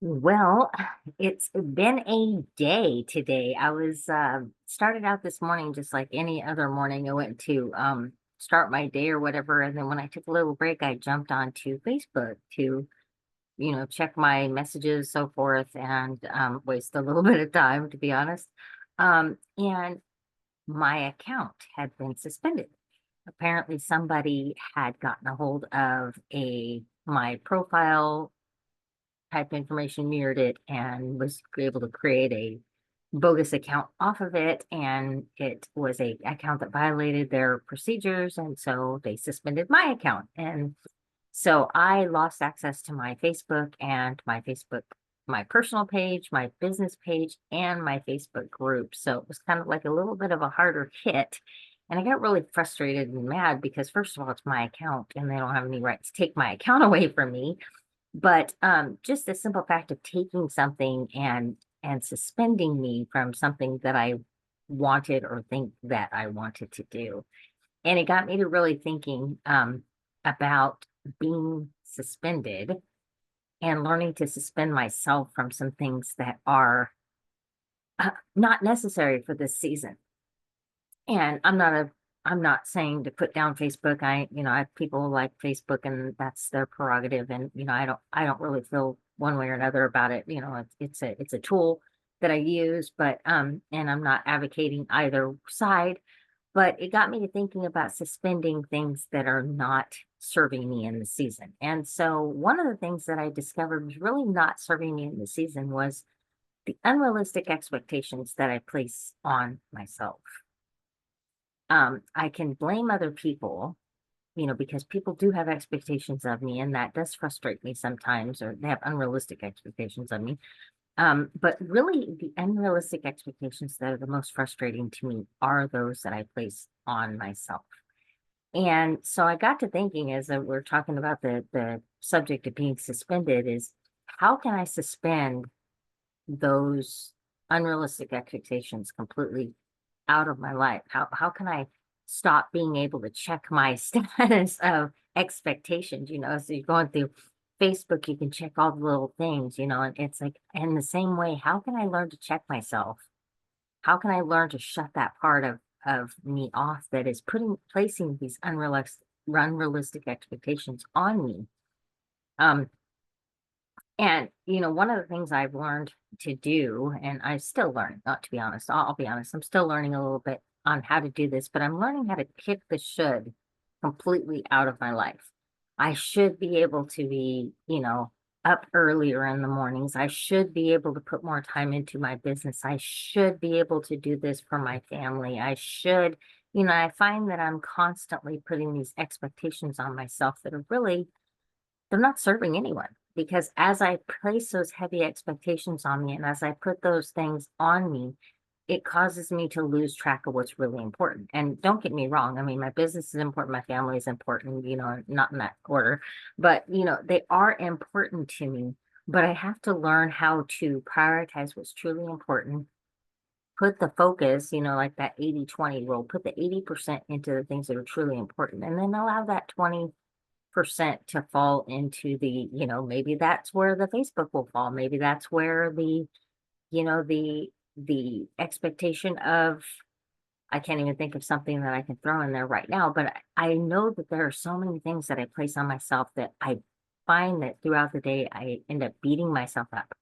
Well, it's been a day today. I was started out this morning just like any other morning. I went to start my day or whatever, and then when I took a little break, I jumped onto Facebook to, check my messages, so forth, and waste a little bit of time, to be honest. And my account had been suspended. Apparently, somebody had gotten a hold of a my profile type information, mirrored it, and was able to create a bogus account off of it. And it was a account that violated their procedures. And so they suspended my account. And so I lost access to my personal page, my business page, and my Facebook group. So it was kind of like a little bit of a harder hit. And I got really frustrated and mad because, first of all, it's my account and they don't have any right to take my account away from me. But just the simple fact of taking something and suspending me from something that I wanted or think that I wanted to do. And it got me to really thinking about being suspended and learning to suspend myself from some things that are not necessary for this season. And I'm not saying to put down Facebook. I have people like Facebook and that's their prerogative. And, I don't really feel one way or another about it. It's a tool that I use, but, and I'm not advocating either side, but it got me to thinking about suspending things that are not serving me in the season. And so one of the things that I discovered was really not serving me in the season was the unrealistic expectations that I place on myself. I can blame other people, because people do have expectations of me, and that does frustrate me sometimes, or they have unrealistic expectations of me. But really, the unrealistic expectations that are the most frustrating to me are those that I place on myself. And so I got to thinking as we're talking about the subject of being suspended is how can I suspend those unrealistic expectations completely out of my life? How can I stop being able to check my status of expectations? So you're going through Facebook, you can check all the little things, and it's like in the same way, how can I learn to check myself? How can I learn to shut that part of me off that is placing these unrealistic expectations on me? Um, and one of the things I've learned to do, and I'm still learning, not to be honest, I'll be honest, I'm still learning a little bit on how to do this, but I'm learning how to kick the should completely out of my life. I should be able to be, up earlier in the mornings. I should be able to put more time into my business. I should be able to do this for my family. I find that I'm constantly putting these expectations on myself that are really they're not serving anyone because as I place those heavy expectations on me and as I put those things on me, it causes me to lose track of what's really important. And don't get me wrong, I mean, my business is important, my family is important, not in that order, but they are important to me. But I have to learn how to prioritize what's truly important, put the focus, like that 80-20 rule, put the 80% into the things that are truly important, and then allow that 20% to fall into maybe that's where the Facebook will fall. Maybe that's where you know, the the expectation of I can't even think of something that I can throw in there right now, but I know that there are so many things that I place on myself that I find that throughout the day I end up beating myself up.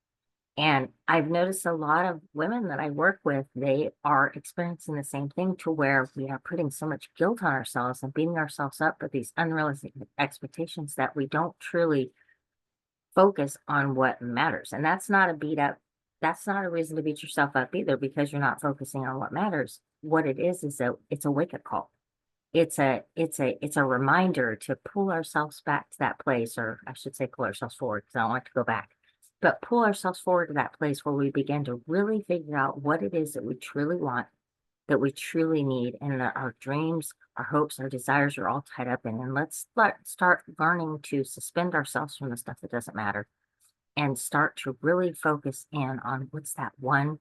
And I've noticed a lot of women that I work with, they are experiencing the same thing to where we are putting so much guilt on ourselves and beating ourselves up with these unrealistic expectations that we don't truly focus on what matters. And that's not a reason to beat yourself up either because you're not focusing on what matters. What it is it's a wake-up call. It's a reminder to pull ourselves back to that place, or I should say pull ourselves forward because I don't like to go back, but pull ourselves forward to that place where we begin to really figure out what it is that we truly want, that we truly need, and that our dreams, our hopes, our desires are all tied up in. And start learning to suspend ourselves from the stuff that doesn't matter and start to really focus in on what's that one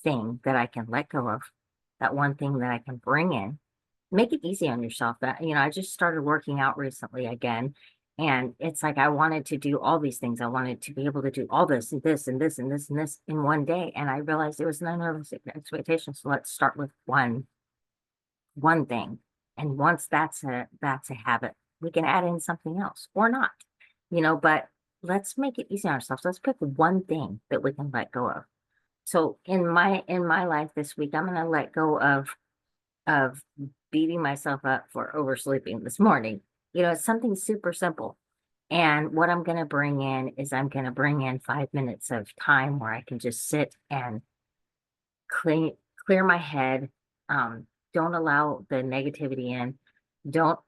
thing that I can let go of, that one thing that I can bring in. Make it easy on yourself. I just started working out recently again, And it's like I wanted to do all these things. I wanted to be able to do all this and this and this and this and this in one day. And I realized it was an unrealistic expectation. So let's start with one thing. And once that's a habit, we can add in something else or not, but let's make it easy on ourselves. Let's pick one thing that we can let go of. So in my life this week, I'm gonna let go of beating myself up for oversleeping this morning. It's something super simple. And what I'm gonna bring in is I'm gonna bring in 5 minutes of time where I can just sit and clear my head. Don't allow the negativity in. Don't,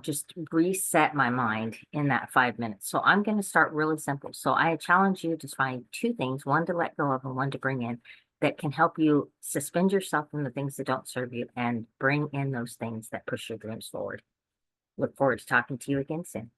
just reset my mind in that 5 minutes. So I'm going to start really simple. So I challenge you to find two things, one to let go of and one to bring in, that can help you suspend yourself from the things that don't serve you and bring in those things that push your dreams forward. Look forward to talking to you again soon.